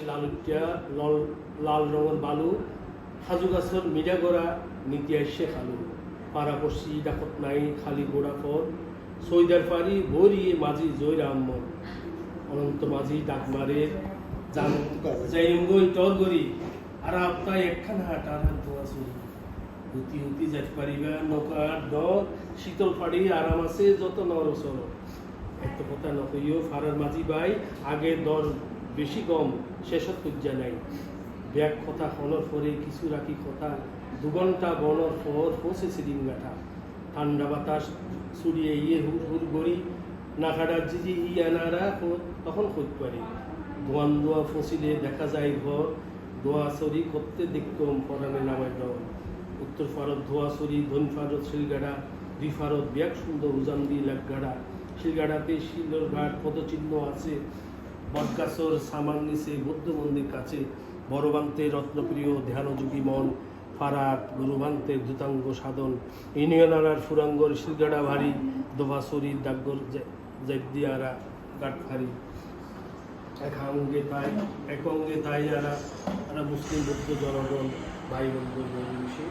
লালুটিয়া লাল রঙের বালু সাজু গাছর মিডা গড়া নীতি আসছে খালু পাড়াপড়শি ডাকত নাই খালি গোড়া ফল সৈদার পারি বরি মাঝি জৈর আহমদ অনন্ত মাঝি ডাকমারে জান যাইমগই টর গরি আর আপনার একখান হাট আর হাত ধোয়া চুরি হুতি হুতি যাইতে পারিবা নৌকার ডর শীতল ফাড়ি আরাম আছে যত নরসর এত কথা নকইও ফারার মাঝি ভাই আগে দর বেশি কম শেষত খুঁজা নাই ব্যাগ কথা হনর পরে কিছু রাখি কথা 2 ঘন্টা বনর পর পৌঁছেছে ডিঙ্গাটা ঠান্ডা বাতাস ছড়িয়ে ইয়ে হুর হুর গড়ি নাখাডার জিজি ইয়ানারা তখন খোঁজ পারি দোয়ান দোয়া ফসিলে দেখা যায় ঘর দোয়াছড়ি করতে দেখতাম পরাণে নামায় ডর উত্তর ফারত ধোয়াছড়ি ধন ফারত শিলগাড়া 2 ফারত ব্যাগ সুন্দর উজান্দি লাগাড়া শিলগাড়াতে শিলর ঘাট পদচিহ্ন আছে বটগাছর সামান নিচে বৌদ্ধ মন্দির কাছে বড়বান্তে রত্নপ্রিয় ধ্যানযোগী মন ফারাক গুরুভান্তে ধুতাঙ্গ সাধন ইউনিয়নারার ফুরাঙ্গর শিলগাড়া ভারী দোভাছড়ি ডাকগর জেদিয়ারা গাটফারি এক অঙ্গে তাই যারা মুসলিম বৌদ্ধ জনগণ ভাই বন্ধু মিশে